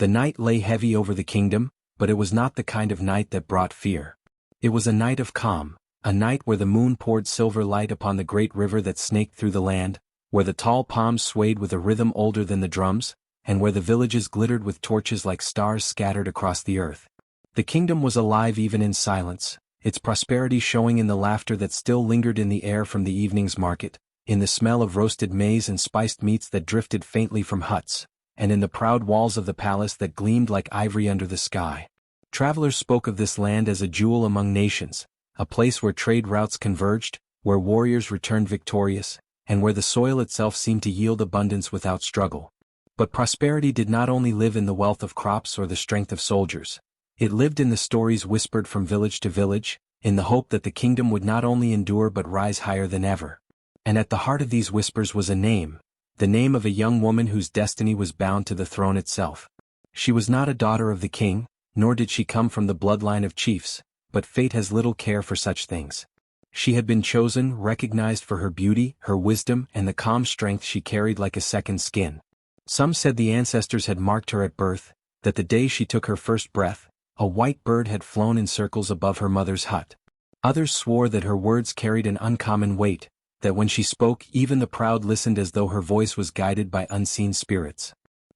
The night lay heavy over the kingdom, but it was not the kind of night that brought fear. It was a night of calm, a night where the moon poured silver light upon the great river that snaked through the land, where the tall palms swayed with a rhythm older than the drums, and where the villages glittered with torches like stars scattered across the earth. The kingdom was alive even in silence, its prosperity showing in the laughter that still lingered in the air from the evening's market, in the smell of roasted maize and spiced meats that drifted faintly from huts, and in the proud walls of the palace that gleamed like ivory under the sky. Travelers spoke of this land as a jewel among nations, a place where trade routes converged, where warriors returned victorious, and where the soil itself seemed to yield abundance without struggle. But prosperity did not only live in the wealth of crops or the strength of soldiers. It lived in the stories whispered from village to village, in the hope that the kingdom would not only endure but rise higher than ever. And at the heart of these whispers was a name, the name of a young woman whose destiny was bound to the throne itself. She was not a daughter of the king, nor did she come from the bloodline of chiefs, but fate has little care for such things. She had been chosen, recognized for her beauty, her wisdom, and the calm strength she carried like a second skin. Some said the ancestors had marked her at birth, that the day she took her first breath, a white bird had flown in circles above her mother's hut. Others swore that her words carried an uncommon weight, that when she spoke even the proud listened as though her voice was guided by unseen spirits.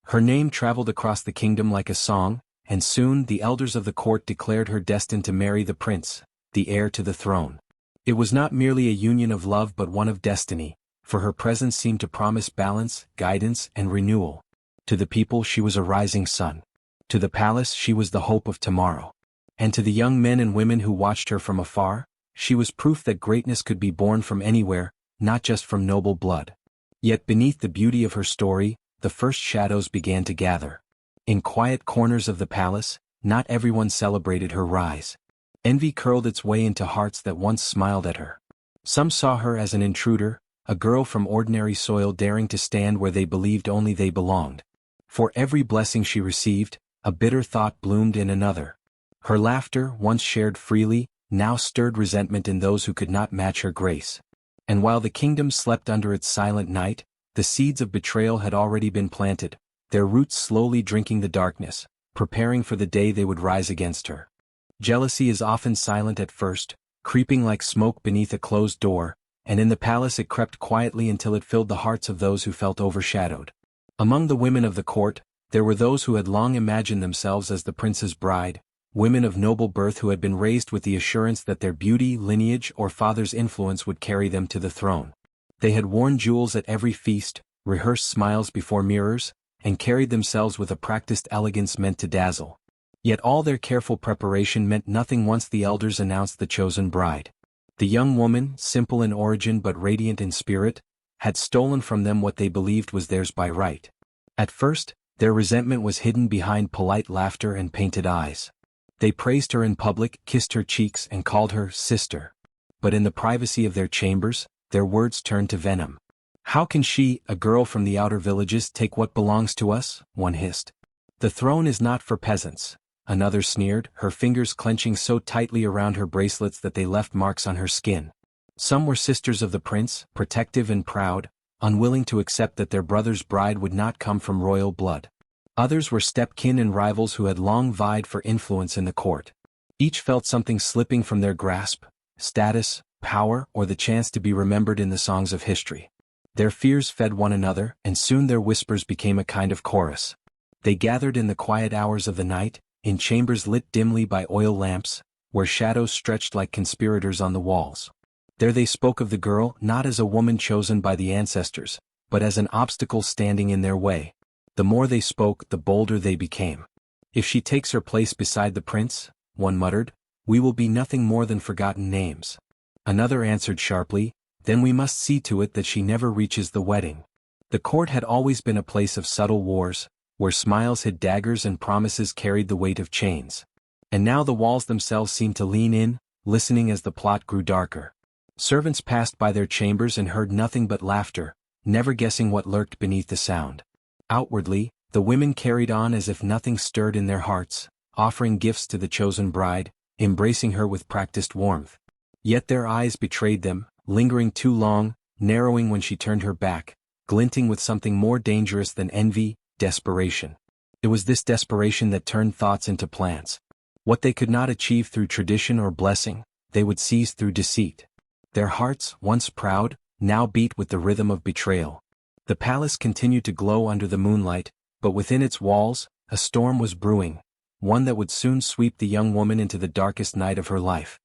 Her name traveled across the kingdom like a song, and soon the elders of the court declared her destined to marry the prince, the heir to the throne. It was not merely a union of love but one of destiny, for her presence seemed to promise balance, guidance, and renewal. To the people she was a rising sun. To the palace she was the hope of tomorrow. And to the young men and women who watched her from afar, she was proof that greatness could be born from anywhere, not just from noble blood. Yet beneath the beauty of her story, the first shadows began to gather. In quiet corners of the palace, not everyone celebrated her rise. Envy curled its way into hearts that once smiled at her. Some saw her as an intruder, a girl from ordinary soil daring to stand where they believed only they belonged. For every blessing she received, a bitter thought bloomed in another. Her laughter, once shared freely, now stirred resentment in those who could not match her grace. And while the kingdom slept under its silent night, the seeds of betrayal had already been planted, their roots slowly drinking the darkness, preparing for the day they would rise against her. Jealousy is often silent at first, creeping like smoke beneath a closed door, and in the palace it crept quietly until it filled the hearts of those who felt overshadowed. Among the women of the court, there were those who had long imagined themselves as the prince's bride, women of noble birth who had been raised with the assurance that their beauty, lineage, or father's influence would carry them to the throne. They had worn jewels at every feast, rehearsed smiles before mirrors, and carried themselves with a practiced elegance meant to dazzle. Yet all their careful preparation meant nothing once the elders announced the chosen bride. The young woman, simple in origin but radiant in spirit, had stolen from them what they believed was theirs by right. At first, their resentment was hidden behind polite laughter and painted eyes. They praised her in public, kissed her cheeks, and called her sister. But in the privacy of their chambers, their words turned to venom. "How can she, a girl from the outer villages, take what belongs to us?" one hissed. "The throne is not for peasants," another sneered, her fingers clenching so tightly around her bracelets that they left marks on her skin. Some were sisters of the prince, protective and proud, unwilling to accept that their brother's bride would not come from royal blood. Others were step-kin and rivals who had long vied for influence in the court. Each felt something slipping from their grasp, status, power, or the chance to be remembered in the songs of history. Their fears fed one another, and soon their whispers became a kind of chorus. They gathered in the quiet hours of the night, in chambers lit dimly by oil lamps, where shadows stretched like conspirators on the walls. There they spoke of the girl not as a woman chosen by the ancestors, but as an obstacle standing in their way. The more they spoke, the bolder they became. "If she takes her place beside the prince," one muttered, "we will be nothing more than forgotten names." Another answered sharply, "Then we must see to it that she never reaches the wedding." The court had always been a place of subtle wars, where smiles hid daggers and promises carried the weight of chains. And now the walls themselves seemed to lean in, listening as the plot grew darker. Servants passed by their chambers and heard nothing but laughter, never guessing what lurked beneath the sound. Outwardly, the women carried on as if nothing stirred in their hearts, offering gifts to the chosen bride, embracing her with practiced warmth. Yet their eyes betrayed them, lingering too long, narrowing when she turned her back, glinting with something more dangerous than envy, desperation. It was this desperation that turned thoughts into plans. What they could not achieve through tradition or blessing, they would seize through deceit. Their hearts, once proud, now beat with the rhythm of betrayal. The palace continued to glow under the moonlight, but within its walls, a storm was brewing, one that would soon sweep the young woman into the darkest night of her life.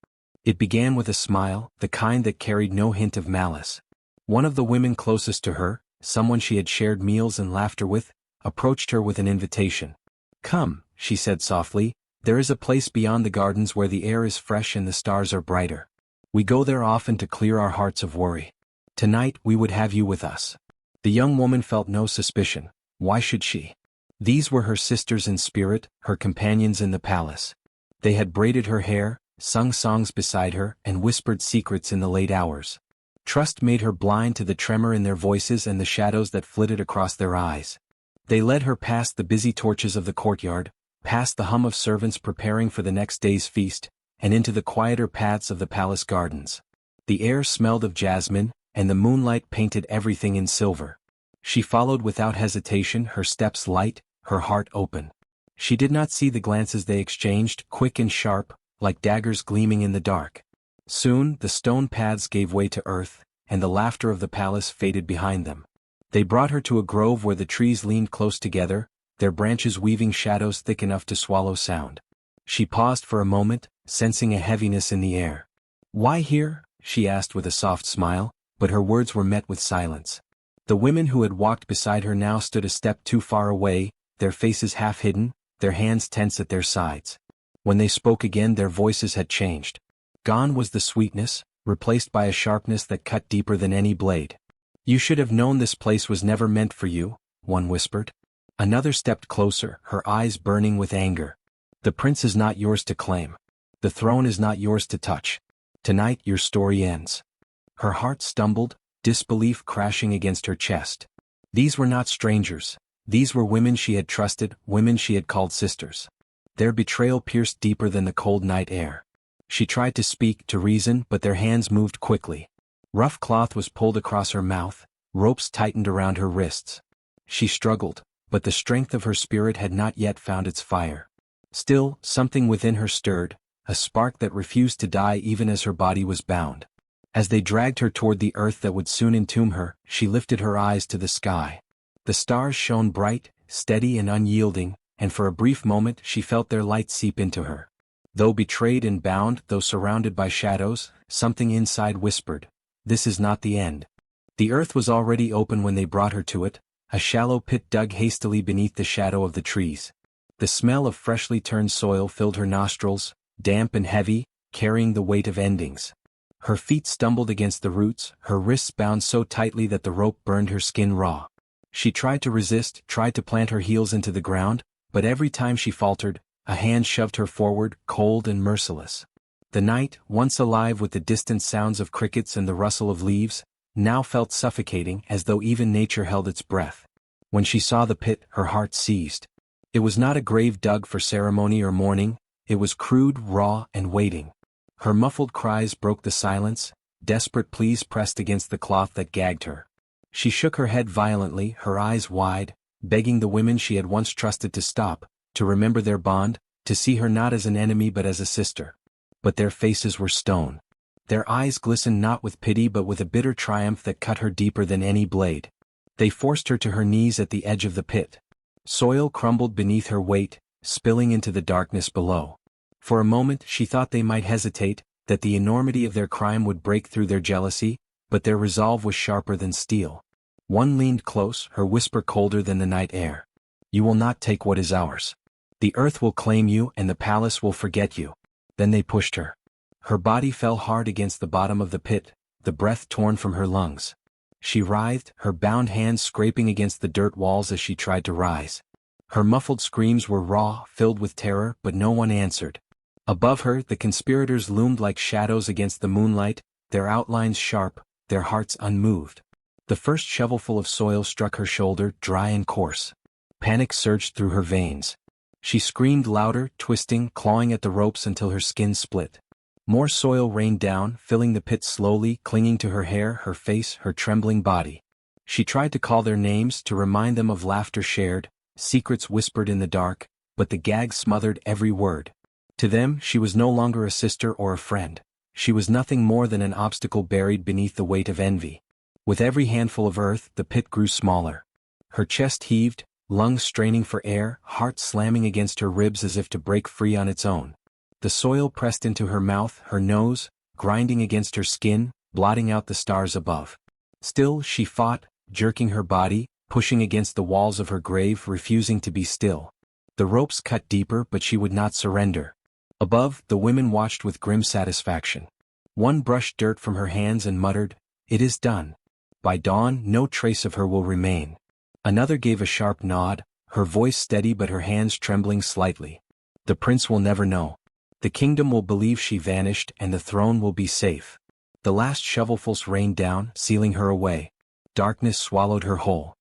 It began with a smile, the kind that carried no hint of malice. One of the women closest to her, someone she had shared meals and laughter with, approached her with an invitation. "Come," she said softly, "there is a place beyond the gardens where the air is fresh and the stars are brighter. We go there often to clear our hearts of worry. Tonight we would have you with us." The young woman felt no suspicion. Why should she? These were her sisters in spirit, her companions in the palace. They had braided her hair, sung songs beside her, and whispered secrets in the late hours. Trust made her blind to the tremor in their voices and the shadows that flitted across their eyes. They led her past the busy torches of the courtyard, past the hum of servants preparing for the next day's feast, and into the quieter paths of the palace gardens. The air smelled of jasmine, and the moonlight painted everything in silver. She followed without hesitation, her steps light, her heart open. She did not see the glances they exchanged, quick and sharp, like daggers gleaming in the dark. Soon, the stone paths gave way to earth, and the laughter of the palace faded behind them. They brought her to a grove where the trees leaned close together, their branches weaving shadows thick enough to swallow sound. She paused for a moment, sensing a heaviness in the air. "Why here?" she asked with a soft smile, but her words were met with silence. The women who had walked beside her now stood a step too far away, their faces half hidden, their hands tense at their sides. When they spoke again, their voices had changed. Gone was the sweetness, replaced by a sharpness that cut deeper than any blade. "You should have known this place was never meant for you," one whispered. Another stepped closer, her eyes burning with anger. "The prince is not yours to claim. The throne is not yours to touch. Tonight your story ends." Her heart stumbled, disbelief crashing against her chest. These were not strangers. These were women she had trusted, women she had called sisters. Their betrayal pierced deeper than the cold night air. She tried to speak, to reason, but their hands moved quickly. Rough cloth was pulled across her mouth, ropes tightened around her wrists. She struggled, but the strength of her spirit had not yet found its fire. Still, something within her stirred, a spark that refused to die even as her body was bound. As they dragged her toward the earth that would soon entomb her, she lifted her eyes to the sky. The stars shone bright, steady and unyielding, and for a brief moment she felt their light seep into her. Though betrayed and bound, though surrounded by shadows, something inside whispered, "This is not the end." The earth was already open when they brought her to it, a shallow pit dug hastily beneath the shadow of the trees. The smell of freshly turned soil filled her nostrils, damp and heavy, carrying the weight of endings. Her feet stumbled against the roots, her wrists bound so tightly that the rope burned her skin raw. She tried to resist, tried to plant her heels into the ground, but every time she faltered, a hand shoved her forward, cold and merciless. The night, once alive with the distant sounds of crickets and the rustle of leaves, now felt suffocating, as though even nature held its breath. When she saw the pit, her heart seized. It was not a grave dug for ceremony or mourning, it was crude, raw, and waiting. Her muffled cries broke the silence, desperate pleas pressed against the cloth that gagged her. She shook her head violently, her eyes wide, begging the women she had once trusted to stop, to remember their bond, to see her not as an enemy but as a sister. But their faces were stone. Their eyes glistened not with pity but with a bitter triumph that cut her deeper than any blade. They forced her to her knees at the edge of the pit. Soil crumbled beneath her weight, spilling into the darkness below. For a moment she thought they might hesitate, that the enormity of their crime would break through their jealousy, but their resolve was sharper than steel. One leaned close, her whisper colder than the night air. "You will not take what is ours. The earth will claim you and the palace will forget you." Then they pushed her. Her body fell hard against the bottom of the pit, the breath torn from her lungs. She writhed, her bound hands scraping against the dirt walls as she tried to rise. Her muffled screams were raw, filled with terror, but no one answered. Above her, the conspirators loomed like shadows against the moonlight, their outlines sharp, their hearts unmoved. The first shovelful of soil struck her shoulder, dry and coarse. Panic surged through her veins. She screamed louder, twisting, clawing at the ropes until her skin split. More soil rained down, filling the pit slowly, clinging to her hair, her face, her trembling body. She tried to call their names, to remind them of laughter shared, secrets whispered in the dark, but the gag smothered every word. To them, she was no longer a sister or a friend. She was nothing more than an obstacle buried beneath the weight of envy. With every handful of earth, the pit grew smaller. Her chest heaved, lungs straining for air, heart slamming against her ribs as if to break free on its own. The soil pressed into her mouth, her nose, grinding against her skin, blotting out the stars above. Still, she fought, jerking her body, pushing against the walls of her grave, refusing to be still. The ropes cut deeper, but she would not surrender. Above, the women watched with grim satisfaction. One brushed dirt from her hands and muttered, "It is done. By dawn, no trace of her will remain." Another gave a sharp nod, her voice steady but her hands trembling slightly. "The prince will never know. The kingdom will believe she vanished and the throne will be safe." The last shovelfuls rained down, sealing her away. Darkness swallowed her whole.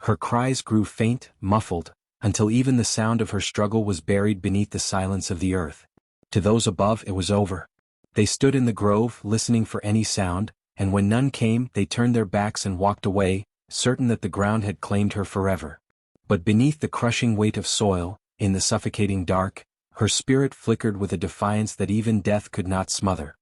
Her cries grew faint, muffled, until even the sound of her struggle was buried beneath the silence of the earth. To those above it was over. They stood in the grove, listening for any sound, and when none came, they turned their backs and walked away, certain that the ground had claimed her forever. But beneath the crushing weight of soil, in the suffocating dark, her spirit flickered with a defiance that even death could not smother.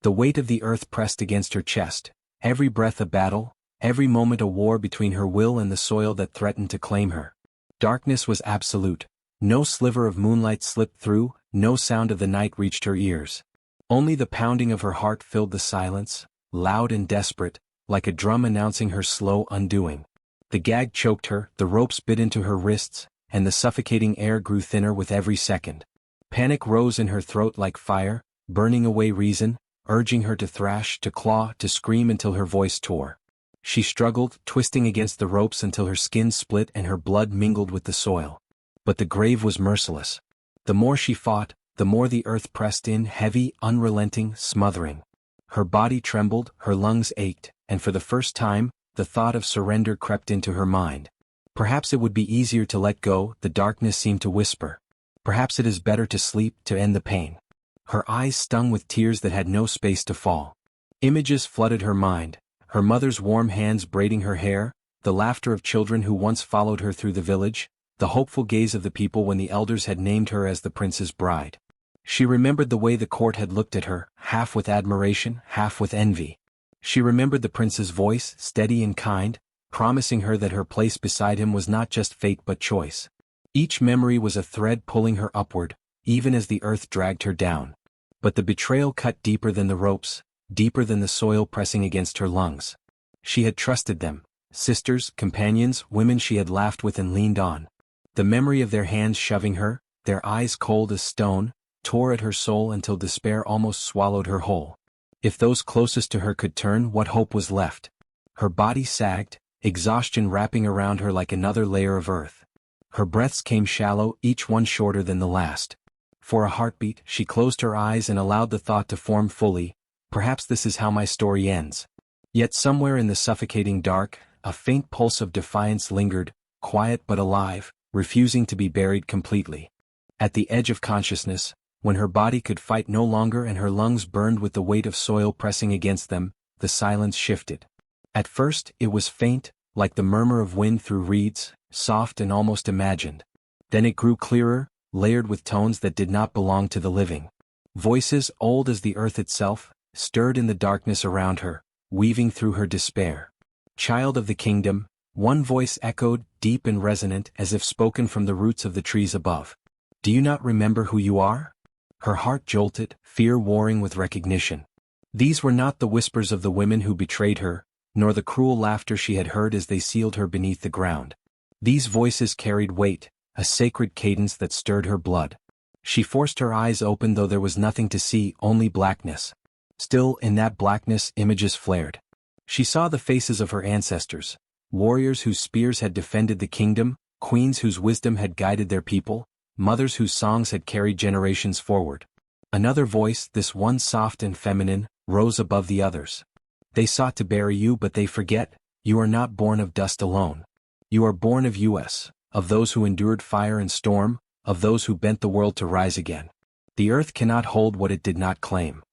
The weight of the earth pressed against her chest, every breath a battle, every moment a war between her will and the soil that threatened to claim her. Darkness was absolute. No sliver of moonlight slipped through, no sound of the night reached her ears. Only the pounding of her heart filled the silence, loud and desperate, like a drum announcing her slow undoing. The gag choked her, the ropes bit into her wrists, and the suffocating air grew thinner with every second. Panic rose in her throat like fire, burning away reason, urging her to thrash, to claw, to scream until her voice tore. She struggled, twisting against the ropes until her skin split and her blood mingled with the soil. But the grave was merciless. The more she fought, the more the earth pressed in, heavy, unrelenting, smothering. Her body trembled, her lungs ached, and for the first time, the thought of surrender crept into her mind. Perhaps it would be easier to let go, the darkness seemed to whisper. Perhaps it is better to sleep, to end the pain. Her eyes stung with tears that had no space to fall. Images flooded her mind, her mother's warm hands braiding her hair, the laughter of children who once followed her through the village, the hopeful gaze of the people when the elders had named her as the prince's bride. She remembered the way the court had looked at her, half with admiration, half with envy. She remembered the prince's voice, steady and kind, promising her that her place beside him was not just fate but choice. Each memory was a thread pulling her upward, even as the earth dragged her down. But the betrayal cut deeper than the ropes, deeper than the soil pressing against her lungs. She had trusted them, sisters, companions, women she had laughed with and leaned on. The memory of their hands shoving her, their eyes cold as stone, tore at her soul until despair almost swallowed her whole. If those closest to her could turn, what hope was left? Her body sagged, exhaustion wrapping around her like another layer of earth. Her breaths came shallow, each one shorter than the last. For a heartbeat, she closed her eyes and allowed the thought to form fully, perhaps this is how my story ends. Yet somewhere in the suffocating dark, a faint pulse of defiance lingered, quiet but alive, refusing to be buried completely. At the edge of consciousness, when her body could fight no longer and her lungs burned with the weight of soil pressing against them, the silence shifted. At first, it was faint, like the murmur of wind through reeds, soft and almost imagined. Then it grew clearer, layered with tones that did not belong to the living. Voices, old as the earth itself, stirred in the darkness around her, weaving through her despair. "Child of the kingdom," one voice echoed, deep and resonant as if spoken from the roots of the trees above. "Do you not remember who you are?" Her heart jolted, fear warring with recognition. These were not the whispers of the women who betrayed her, nor the cruel laughter she had heard as they sealed her beneath the ground. These voices carried weight, a sacred cadence that stirred her blood. She forced her eyes open though there was nothing to see, only blackness. Still, in that blackness, images flared. She saw the faces of her ancestors, warriors whose spears had defended the kingdom, queens whose wisdom had guided their people, mothers whose songs had carried generations forward. Another voice, this one soft and feminine, rose above the others. "They sought to bury you but they forget, you are not born of dust alone. You are born of us, of those who endured fire and storm, of those who bent the world to rise again. The earth cannot hold what it did not claim."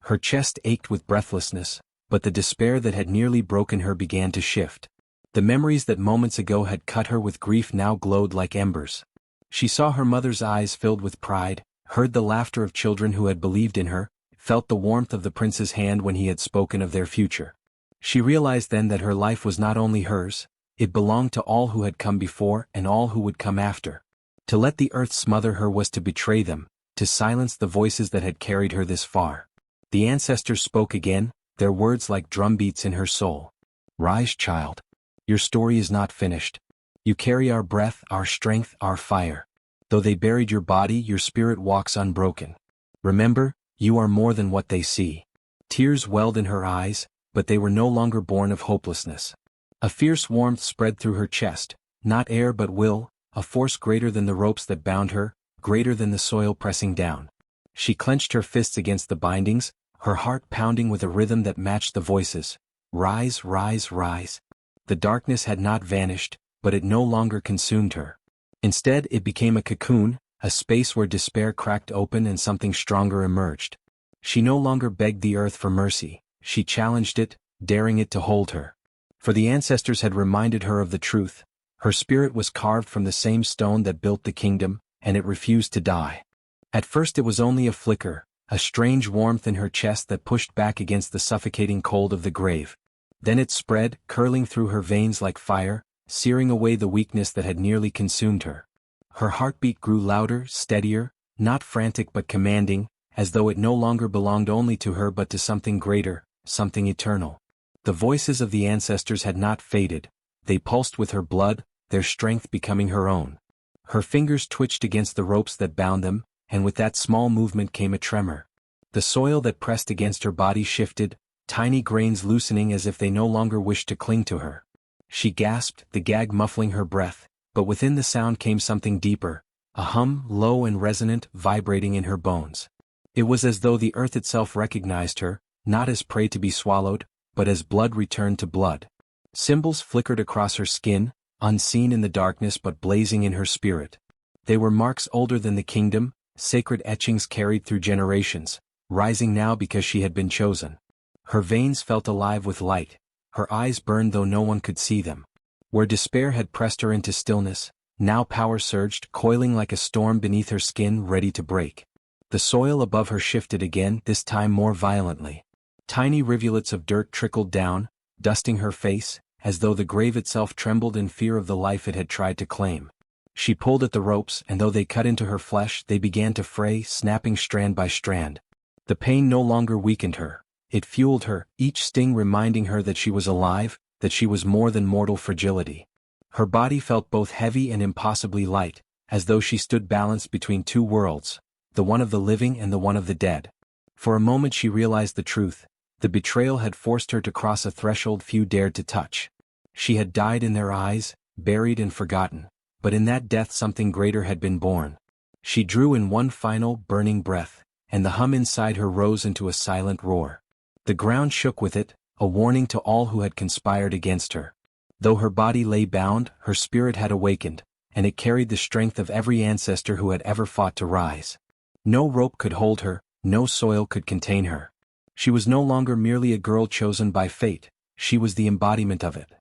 Her chest ached with breathlessness, but the despair that had nearly broken her began to shift. The memories that moments ago had cut her with grief now glowed like embers. She saw her mother's eyes filled with pride, heard the laughter of children who had believed in her, felt the warmth of the prince's hand when he had spoken of their future. She realized then that her life was not only hers, it belonged to all who had come before and all who would come after. To let the earth smother her was to betray them, to silence the voices that had carried her this far. The ancestors spoke again, their words like drumbeats in her soul. Rise, child. Your story is not finished. You carry our breath, our strength, our fire. Though they buried your body, your spirit walks unbroken. Remember, you are more than what they see. Tears welled in her eyes, but they were no longer born of hopelessness. A fierce warmth spread through her chest, not air but will, a force greater than the ropes that bound her, greater than the soil pressing down. She clenched her fists against the bindings, her heart pounding with a rhythm that matched the voices. Rise, rise, rise. The darkness had not vanished, but it no longer consumed her. Instead, it became a cocoon, a space where despair cracked open and something stronger emerged. She no longer begged the earth for mercy, she challenged it, daring it to hold her. For the ancestors had reminded her of the truth. Her spirit was carved from the same stone that built the kingdom, and it refused to die. At first it was only a flicker, a strange warmth in her chest that pushed back against the suffocating cold of the grave. Then it spread, curling through her veins like fire, searing away the weakness that had nearly consumed her. Her heartbeat grew louder, steadier, not frantic but commanding, as though it no longer belonged only to her but to something greater, something eternal. The voices of the ancestors had not faded, they pulsed with her blood, their strength becoming her own. Her fingers twitched against the ropes that bound them, and with that small movement came a tremor. The soil that pressed against her body shifted, tiny grains loosening as if they no longer wished to cling to her. She gasped, the gag muffling her breath, but within the sound came something deeper, a hum, low and resonant, vibrating in her bones. It was as though the earth itself recognized her, not as prey to be swallowed, but as blood returned to blood. Symbols flickered across her skin, unseen in the darkness but blazing in her spirit. They were marks older than the kingdom, sacred etchings carried through generations, rising now because she had been chosen. Her veins felt alive with light, her eyes burned though no one could see them. Where despair had pressed her into stillness, now power surged, coiling like a storm beneath her skin, ready to break. The soil above her shifted again, this time more violently. Tiny rivulets of dirt trickled down, dusting her face, as though the grave itself trembled in fear of the life it had tried to claim. She pulled at the ropes, and though they cut into her flesh, they began to fray, snapping strand by strand. The pain no longer weakened her, it fueled her, each sting reminding her that she was alive, that she was more than mortal fragility. Her body felt both heavy and impossibly light, as though she stood balanced between two worlds, the one of the living and the one of the dead. For a moment she realized the truth. The betrayal had forced her to cross a threshold few dared to touch. She had died in their eyes, buried and forgotten, but in that death something greater had been born. She drew in one final, burning breath, and the hum inside her rose into a silent roar. The ground shook with it, a warning to all who had conspired against her. Though her body lay bound, her spirit had awakened, and it carried the strength of every ancestor who had ever fought to rise. No rope could hold her, no soil could contain her. She was no longer merely a girl chosen by fate, she was the embodiment of it.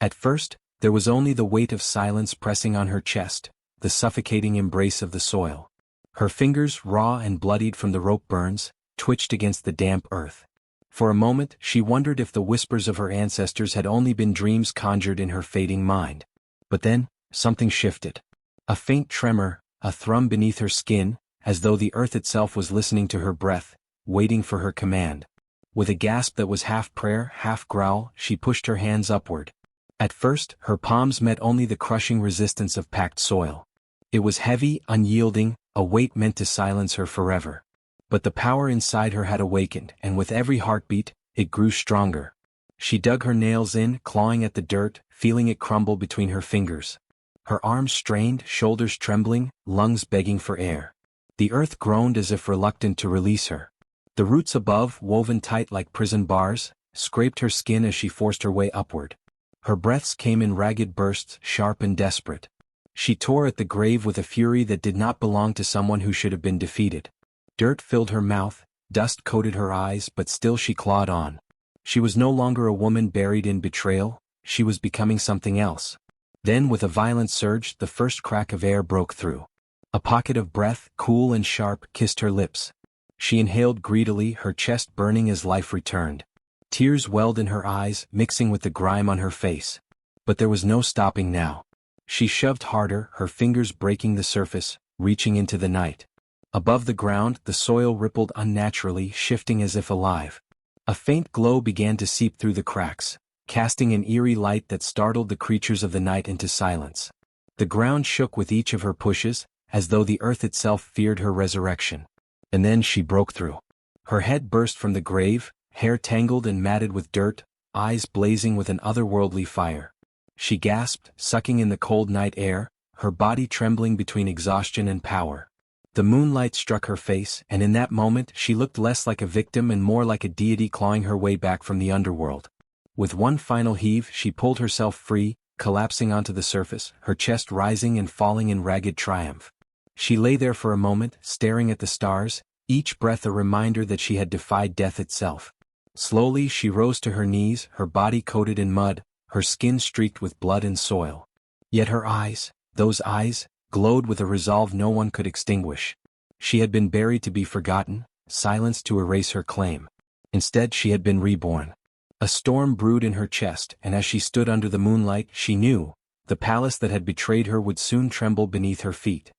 At first, there was only the weight of silence pressing on her chest, the suffocating embrace of the soil. Her fingers, raw and bloodied from the rope burns, twitched against the damp earth. For a moment, she wondered if the whispers of her ancestors had only been dreams conjured in her fading mind. But then, something shifted. A faint tremor, a thrum beneath her skin, as though the earth itself was listening to her breath, waiting for her command. With a gasp that was half prayer, half growl, she pushed her hands upward. At first, her palms met only the crushing resistance of packed soil. It was heavy, unyielding, a weight meant to silence her forever. But the power inside her had awakened, and with every heartbeat, it grew stronger. She dug her nails in, clawing at the dirt, feeling it crumble between her fingers. Her arms strained, shoulders trembling, lungs begging for air. The earth groaned as if reluctant to release her. The roots above, woven tight like prison bars, scraped her skin as she forced her way upward. Her breaths came in ragged bursts, sharp and desperate. She tore at the grave with a fury that did not belong to someone who should have been defeated. Dirt filled her mouth, dust coated her eyes, but still she clawed on. She was no longer a woman buried in betrayal, she was becoming something else. Then with a violent surge, the first crack of air broke through. A pocket of breath, cool and sharp, kissed her lips. She inhaled greedily, her chest burning as life returned. Tears welled in her eyes, mixing with the grime on her face. But there was no stopping now. She shoved harder, her fingers breaking the surface, reaching into the night. Above the ground, the soil rippled unnaturally, shifting as if alive. A faint glow began to seep through the cracks, casting an eerie light that startled the creatures of the night into silence. The ground shook with each of her pushes, as though the earth itself feared her resurrection. And then she broke through. Her head burst from the grave, hair tangled and matted with dirt, eyes blazing with an otherworldly fire. She gasped, sucking in the cold night air, her body trembling between exhaustion and power. The moonlight struck her face, and in that moment she looked less like a victim and more like a deity clawing her way back from the underworld. With one final heave, she pulled herself free, collapsing onto the surface, her chest rising and falling in ragged triumph. She lay there for a moment, staring at the stars, each breath a reminder that she had defied death itself. Slowly she rose to her knees, her body coated in mud, her skin streaked with blood and soil. Yet her eyes, those eyes, glowed with a resolve no one could extinguish. She had been buried to be forgotten, silenced to erase her claim. Instead she had been reborn. A storm brewed in her chest, and as she stood under the moonlight, she knew, the palace that had betrayed her would soon tremble beneath her feet.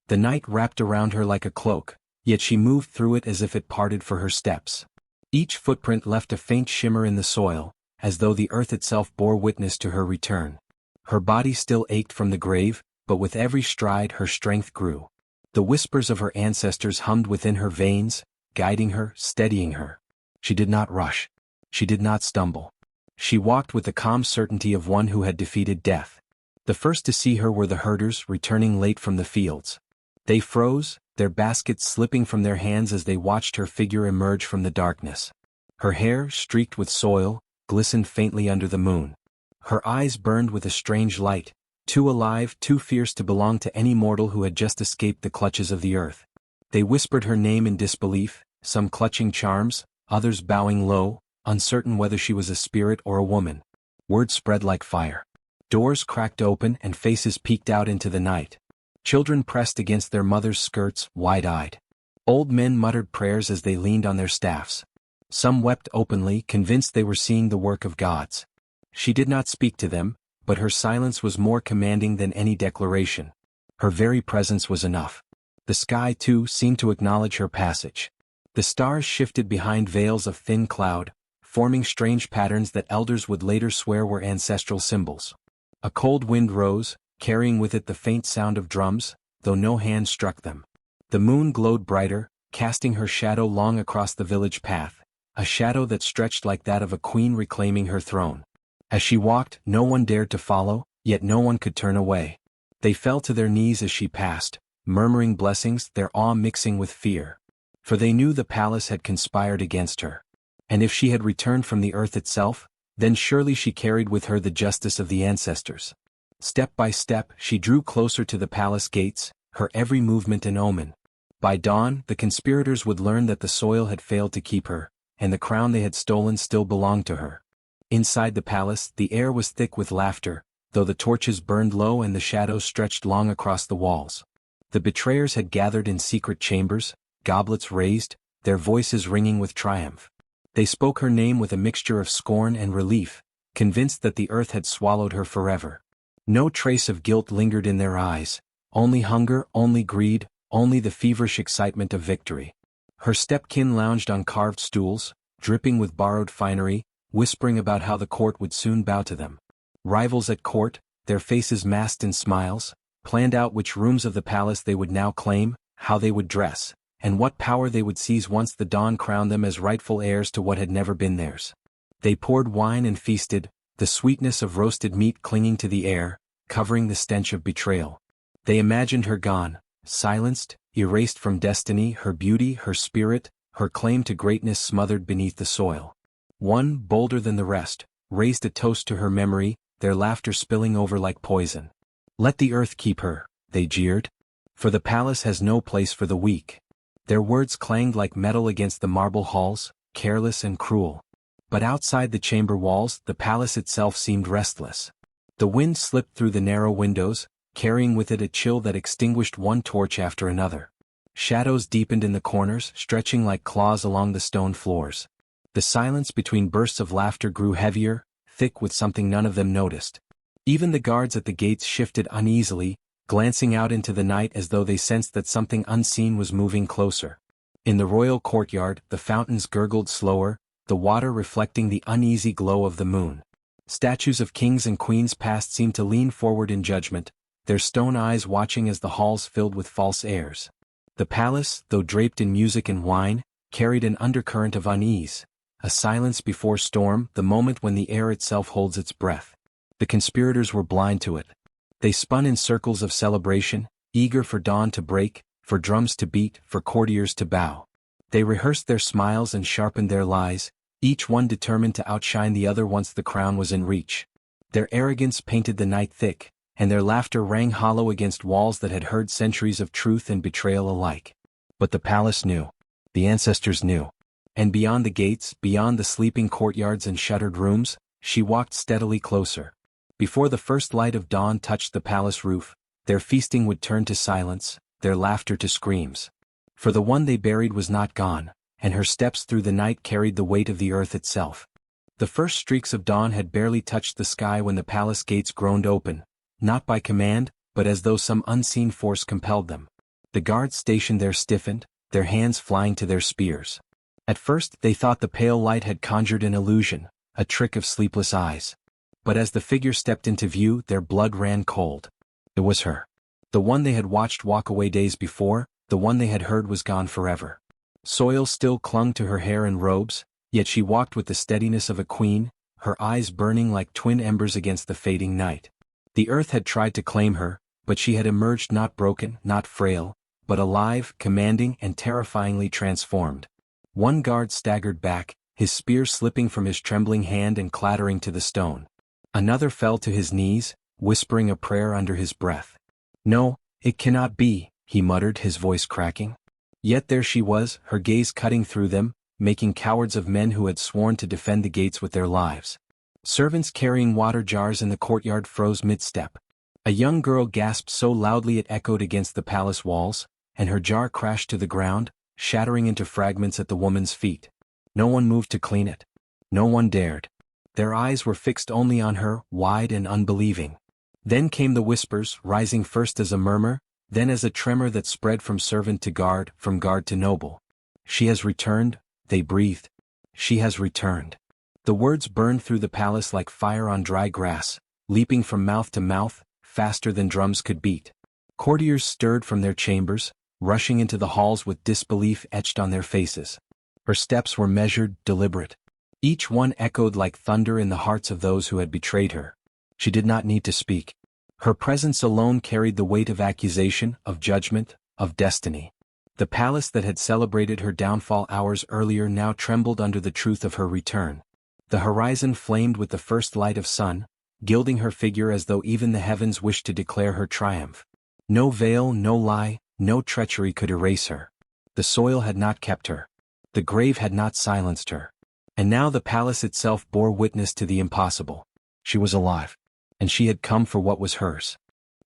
The night wrapped around her like a cloak, yet she moved through it as if it parted for her steps. Each footprint left a faint shimmer in the soil, as though the earth itself bore witness to her return. Her body still ached from the grave, but with every stride her strength grew. The whispers of her ancestors hummed within her veins, guiding her, steadying her. She did not rush. She did not stumble. She walked with the calm certainty of one who had defeated death. The first to see her were the herders returning late from the fields. They froze, their baskets slipping from their hands as they watched her figure emerge from the darkness. Her hair, streaked with soil, glistened faintly under the moon. Her eyes burned with a strange light, too alive, too fierce to belong to any mortal who had just escaped the clutches of the earth. They whispered her name in disbelief, some clutching charms, others bowing low, uncertain whether she was a spirit or a woman. Word spread like fire. Doors cracked open and faces peeked out into the night. Children pressed against their mothers' skirts, wide-eyed. Old men muttered prayers as they leaned on their staffs. Some wept openly, convinced they were seeing the work of gods. She did not speak to them, but her silence was more commanding than any declaration. Her very presence was enough. The sky, too, seemed to acknowledge her passage. The stars shifted behind veils of thin cloud, forming strange patterns that elders would later swear were ancestral symbols. A cold wind rose, carrying with it the faint sound of drums, though no hand struck them. The moon glowed brighter, casting her shadow long across the village path, a shadow that stretched like that of a queen reclaiming her throne. As she walked, no one dared to follow, yet no one could turn away. They fell to their knees as she passed, murmuring blessings, their awe mixing with fear. For they knew the palace had conspired against her. And if she had returned from the earth itself, then surely she carried with her the justice of the ancestors. Step by step, she drew closer to the palace gates, her every movement an omen. By dawn, the conspirators would learn that the soil had failed to keep her, and the crown they had stolen still belonged to her. Inside the palace, the air was thick with laughter, though the torches burned low and the shadows stretched long across the walls. The betrayers had gathered in secret chambers, goblets raised, their voices ringing with triumph. They spoke her name with a mixture of scorn and relief, convinced that the earth had swallowed her forever. No trace of guilt lingered in their eyes, only hunger, only greed, only the feverish excitement of victory. Her stepkin lounged on carved stools, dripping with borrowed finery, whispering about how the court would soon bow to them. Rivals at court, their faces masked in smiles, planned out which rooms of the palace they would now claim, how they would dress, and what power they would seize once the dawn crowned them as rightful heirs to what had never been theirs. They poured wine and feasted, the sweetness of roasted meat clinging to the air, covering the stench of betrayal. They imagined her gone, silenced, erased from destiny, her beauty, her spirit, her claim to greatness smothered beneath the soil. One, bolder than the rest, raised a toast to her memory, their laughter spilling over like poison. "Let the earth keep her," they jeered. "For the palace has no place for the weak." Their words clanged like metal against the marble halls, careless and cruel. But outside the chamber walls, the palace itself seemed restless. The wind slipped through the narrow windows, carrying with it a chill that extinguished one torch after another. Shadows deepened in the corners, stretching like claws along the stone floors. The silence between bursts of laughter grew heavier, thick with something none of them noticed. Even the guards at the gates shifted uneasily, glancing out into the night as though they sensed that something unseen was moving closer. In the royal courtyard, the fountains gurgled slower, the water reflecting the uneasy glow of the moon. Statues of kings and queens past seemed to lean forward in judgment, their stone eyes watching as the halls filled with false airs. The palace, though draped in music and wine, carried an undercurrent of unease, a silence before storm, the moment when the air itself holds its breath. The conspirators were blind to it. They spun in circles of celebration, eager for dawn to break, for drums to beat, for courtiers to bow. They rehearsed their smiles and sharpened their lies, each one determined to outshine the other once the crown was in reach. Their arrogance painted the night thick, and their laughter rang hollow against walls that had heard centuries of truth and betrayal alike. But the palace knew. The ancestors knew. And beyond the gates, beyond the sleeping courtyards and shuttered rooms, she walked steadily closer. Before the first light of dawn touched the palace roof, their feasting would turn to silence, their laughter to screams. For the one they buried was not gone, and her steps through the night carried the weight of the earth itself. The first streaks of dawn had barely touched the sky when the palace gates groaned open, not by command, but as though some unseen force compelled them. The guards stationed there stiffened, their hands flying to their spears. At first they thought the pale light had conjured an illusion, a trick of sleepless eyes. But as the figure stepped into view, their blood ran cold. It was her. The one they had watched walk away days before, the one they had heard was gone forever. Soil still clung to her hair and robes, yet she walked with the steadiness of a queen, her eyes burning like twin embers against the fading night. The earth had tried to claim her, but she had emerged not broken, not frail, but alive, commanding, and terrifyingly transformed. One guard staggered back, his spear slipping from his trembling hand and clattering to the stone. Another fell to his knees, whispering a prayer under his breath. "No, it cannot be," he muttered, his voice cracking. Yet there she was, her gaze cutting through them, making cowards of men who had sworn to defend the gates with their lives. Servants carrying water jars in the courtyard froze mid-step. A young girl gasped so loudly it echoed against the palace walls, and her jar crashed to the ground, shattering into fragments at the woman's feet. No one moved to clean it. No one dared. Their eyes were fixed only on her, wide and unbelieving. Then came the whispers, rising first as a murmur, then as a tremor that spread from servant to guard, from guard to noble. "She has returned," they breathed. "She has returned." The words burned through the palace like fire on dry grass, leaping from mouth to mouth, faster than drums could beat. Courtiers stirred from their chambers, rushing into the halls with disbelief etched on their faces. Her steps were measured, deliberate. Each one echoed like thunder in the hearts of those who had betrayed her. She did not need to speak. Her presence alone carried the weight of accusation, of judgment, of destiny. The palace that had celebrated her downfall hours earlier now trembled under the truth of her return. The horizon flamed with the first light of sun, gilding her figure as though even the heavens wished to declare her triumph. No veil, no lie, no treachery could erase her. The soil had not kept her. The grave had not silenced her. And now the palace itself bore witness to the impossible. She was alive. And she had come for what was hers.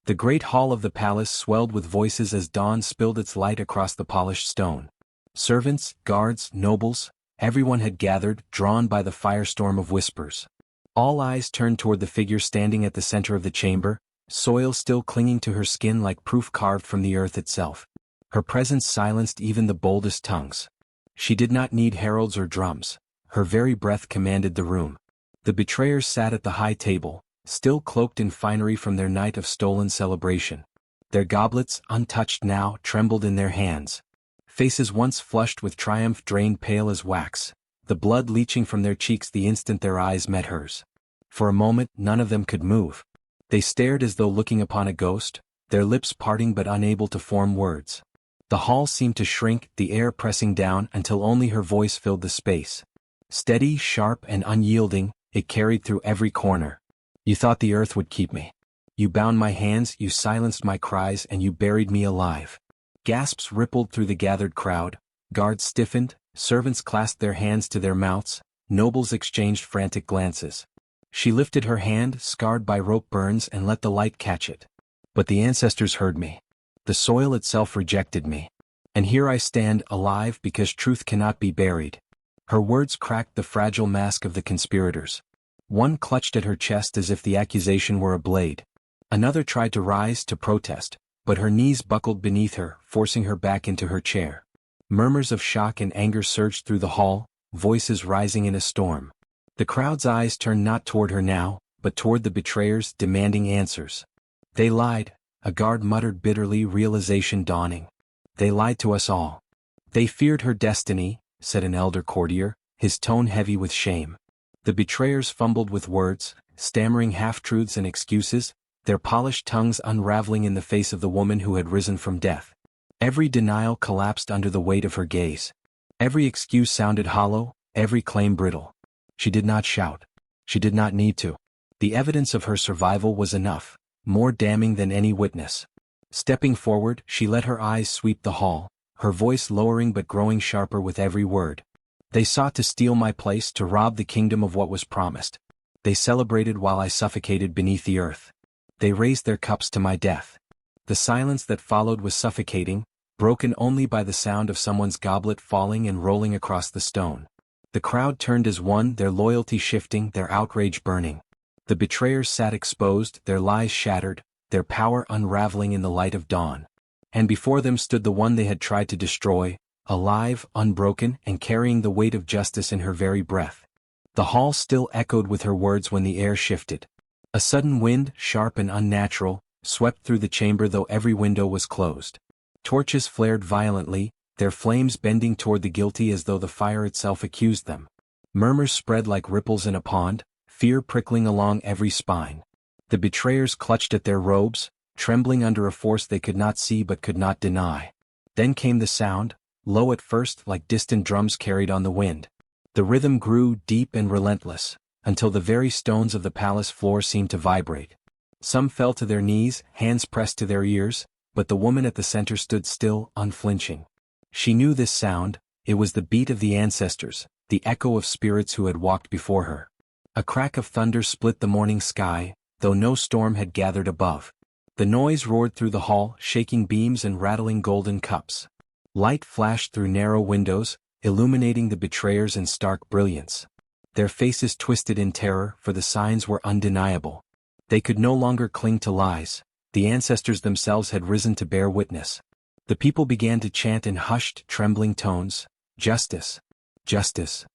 The great hall of the palace swelled with voices as dawn spilled its light across the polished stone. Servants, guards, nobles, everyone had gathered, drawn by the firestorm of whispers. All eyes turned toward the figure standing at the center of the chamber, soil still clinging to her skin like proof carved from the earth itself. Her presence silenced even the boldest tongues. She did not need heralds or drums. Her very breath commanded the room. The betrayers sat at the high table, still cloaked in finery from their night of stolen celebration. Their goblets, untouched now, trembled in their hands. Faces once flushed with triumph drained pale as wax, the blood leaching from their cheeks the instant their eyes met hers. For a moment, none of them could move. They stared as though looking upon a ghost, their lips parting but unable to form words. The hall seemed to shrink, the air pressing down until only her voice filled the space. Steady, sharp, and unyielding, it carried through every corner. "You thought the earth would keep me. You bound my hands, you silenced my cries, and you buried me alive." Gasps rippled through the gathered crowd, guards stiffened, servants clasped their hands to their mouths, nobles exchanged frantic glances. She lifted her hand, scarred by rope burns, and let the light catch it. But the ancestors heard me. The soil itself rejected me. And here I stand, alive because truth cannot be buried. Her words cracked the fragile mask of the conspirators. One clutched at her chest as if the accusation were a blade. Another tried to rise to protest, but her knees buckled beneath her, forcing her back into her chair. Murmurs of shock and anger surged through the hall, voices rising in a storm. The crowd's eyes turned not toward her now, but toward the betrayers, demanding answers. They lied, a guard muttered bitterly, realization dawning. They lied to us all. They feared her destiny, said an elder courtier, his tone heavy with shame. The betrayers fumbled with words, stammering half-truths and excuses, their polished tongues unraveling in the face of the woman who had risen from death. Every denial collapsed under the weight of her gaze. Every excuse sounded hollow, every claim brittle. She did not shout. She did not need to. The evidence of her survival was enough, more damning than any witness. Stepping forward, she let her eyes sweep the hall, her voice lowering but growing sharper with every word. They sought to steal my place, to rob the kingdom of what was promised. They celebrated while I suffocated beneath the earth. They raised their cups to my death. The silence that followed was suffocating, broken only by the sound of someone's goblet falling and rolling across the stone. The crowd turned as one, their loyalty shifting, their outrage burning. The betrayers sat exposed, their lies shattered, their power unraveling in the light of dawn. And before them stood the one they had tried to destroy, alive, unbroken, and carrying the weight of justice in her very breath. The hall still echoed with her words when the air shifted. A sudden wind, sharp and unnatural, swept through the chamber though every window was closed. Torches flared violently, their flames bending toward the guilty as though the fire itself accused them. Murmurs spread like ripples in a pond, fear prickling along every spine. The betrayers clutched at their robes, trembling under a force they could not see but could not deny. Then came the sound, low at first like distant drums carried on the wind. The rhythm grew deep and relentless, until the very stones of the palace floor seemed to vibrate. Some fell to their knees, hands pressed to their ears, but the woman at the center stood still, unflinching. She knew this sound, it was the beat of the ancestors, the echo of spirits who had walked before her. A crack of thunder split the morning sky, though no storm had gathered above. The noise roared through the hall, shaking beams and rattling golden cups. Light flashed through narrow windows, illuminating the betrayers in stark brilliance. Their faces twisted in terror, for the signs were undeniable. They could no longer cling to lies. The ancestors themselves had risen to bear witness. The people began to chant in hushed, trembling tones, "Justice! Justice!"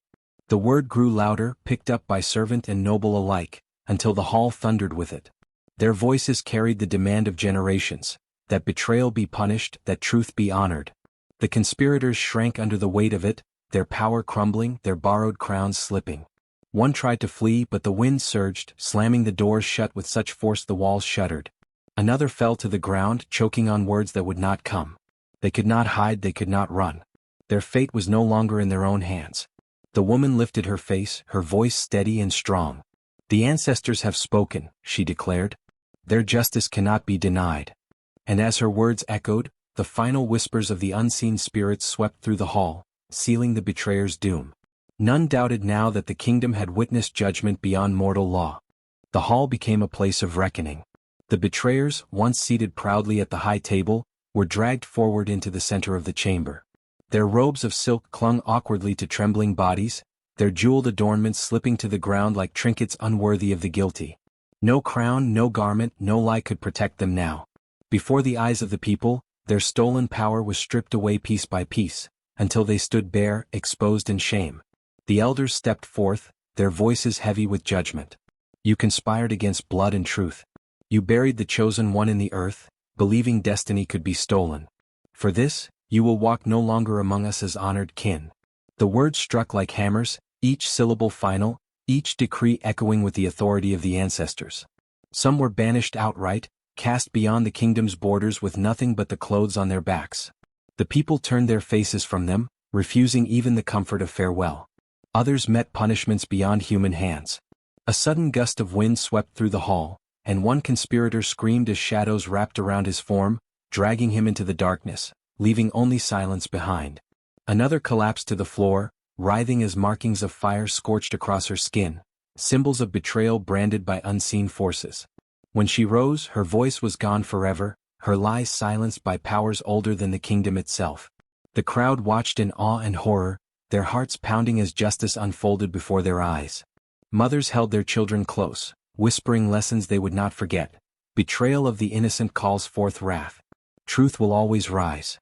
The word grew louder, picked up by servant and noble alike, until the hall thundered with it. Their voices carried the demand of generations, that betrayal be punished, that truth be honored. The conspirators shrank under the weight of it, their power crumbling, their borrowed crowns slipping. One tried to flee, but the wind surged, slamming the doors shut with such force the walls shuddered. Another fell to the ground, choking on words that would not come. They could not hide, they could not run. Their fate was no longer in their own hands. The woman lifted her face, her voice steady and strong. "The ancestors have spoken," she declared. "Their justice cannot be denied." And as her words echoed, the final whispers of the unseen spirits swept through the hall, sealing the betrayer's doom. None doubted now that the kingdom had witnessed judgment beyond mortal law. The hall became a place of reckoning. The betrayers, once seated proudly at the high table, were dragged forward into the center of the chamber. Their robes of silk clung awkwardly to trembling bodies, their jeweled adornments slipping to the ground like trinkets unworthy of the guilty. No crown, no garment, no lie could protect them now. Before the eyes of the people, their stolen power was stripped away piece by piece, until they stood bare, exposed in shame. The elders stepped forth, their voices heavy with judgment. "You conspired against blood and truth. You buried the chosen one in the earth, believing destiny could be stolen. For this, you will walk no longer among us as honored kin." The words struck like hammers, each syllable final, each decree echoing with the authority of the ancestors. Some were banished outright, cast beyond the kingdom's borders with nothing but the clothes on their backs. The people turned their faces from them, refusing even the comfort of farewell. Others met punishments beyond human hands. A sudden gust of wind swept through the hall, and one conspirator screamed as shadows wrapped around his form, dragging him into the darkness, leaving only silence behind. Another collapsed to the floor, writhing as markings of fire scorched across her skin, symbols of betrayal branded by unseen forces. When she rose, her voice was gone forever, her lies silenced by powers older than the kingdom itself. The crowd watched in awe and horror, their hearts pounding as justice unfolded before their eyes. Mothers held their children close, whispering lessons they would not forget. Betrayal of the innocent calls forth wrath. Truth will always rise.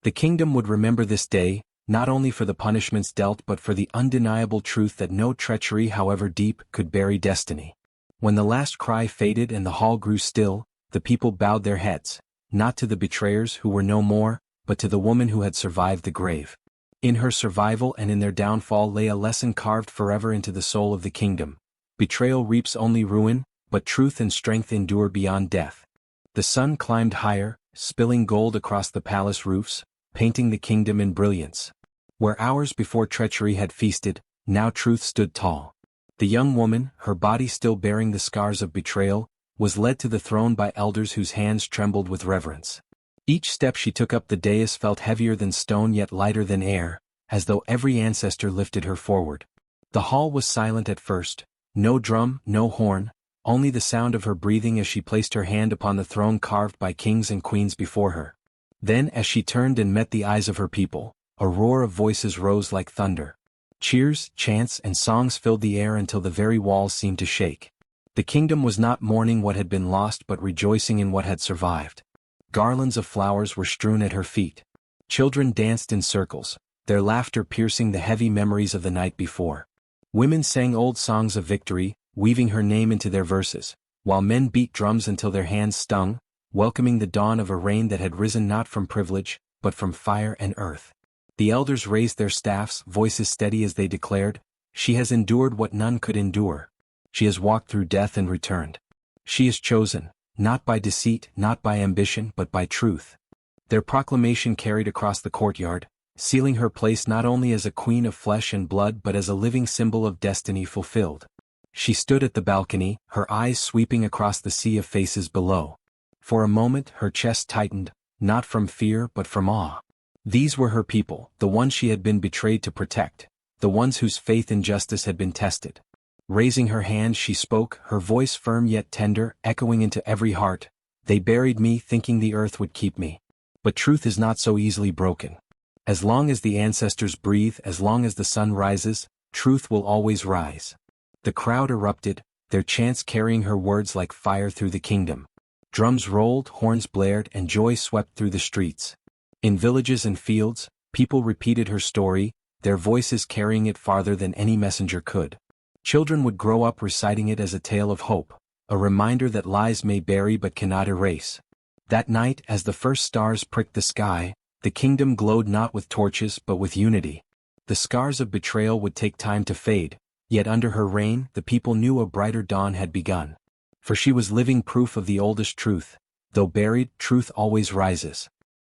The kingdom would remember this day, not only for the punishments dealt but for the undeniable truth that no treachery, however deep, could bury destiny. When the last cry faded and the hall grew still, the people bowed their heads, not to the betrayers who were no more, but to the woman who had survived the grave. In her survival and in their downfall lay a lesson carved forever into the soul of the kingdom. Betrayal reaps only ruin, but truth and strength endure beyond death. The sun climbed higher, spilling gold across the palace roofs, painting the kingdom in brilliance. Where hours before treachery had feasted, now truth stood tall. The young woman, her body still bearing the scars of betrayal, was led to the throne by elders whose hands trembled with reverence. Each step she took up the dais felt heavier than stone yet lighter than air, as though every ancestor lifted her forward. The hall was silent at first, no drum, no horn, only the sound of her breathing as she placed her hand upon the throne carved by kings and queens before her. Then, as she turned and met the eyes of her people, a roar of voices rose like thunder. Cheers, chants, and songs filled the air until the very walls seemed to shake. The kingdom was not mourning what had been lost but rejoicing in what had survived. Garlands of flowers were strewn at her feet. Children danced in circles, their laughter piercing the heavy memories of the night before. Women sang old songs of victory, weaving her name into their verses, while men beat drums until their hands stung, welcoming the dawn of a reign that had risen not from privilege, but from fire and earth. The elders raised their staffs, voices steady as they declared, "She has endured what none could endure. She has walked through death and returned. She is chosen, not by deceit, not by ambition, but by truth." Their proclamation carried across the courtyard, sealing her place not only as a queen of flesh and blood but as a living symbol of destiny fulfilled. She stood at the balcony, her eyes sweeping across the sea of faces below. For a moment her chest tightened, not from fear but from awe. These were her people, the ones she had been betrayed to protect, the ones whose faith in justice had been tested. Raising her hand she spoke, her voice firm yet tender, echoing into every heart, "They buried me thinking the earth would keep me. But truth is not so easily broken. As long as the ancestors breathe, as long as the sun rises, truth will always rise." The crowd erupted, their chants carrying her words like fire through the kingdom. Drums rolled, horns blared, and joy swept through the streets. In villages and fields, people repeated her story, their voices carrying it farther than any messenger could. Children would grow up reciting it as a tale of hope, a reminder that lies may bury but cannot erase. That night, as the first stars pricked the sky, the kingdom glowed not with torches but with unity. The scars of betrayal would take time to fade, yet under her reign the people knew a brighter dawn had begun. For she was living proof of the oldest truth: though buried, truth always rises.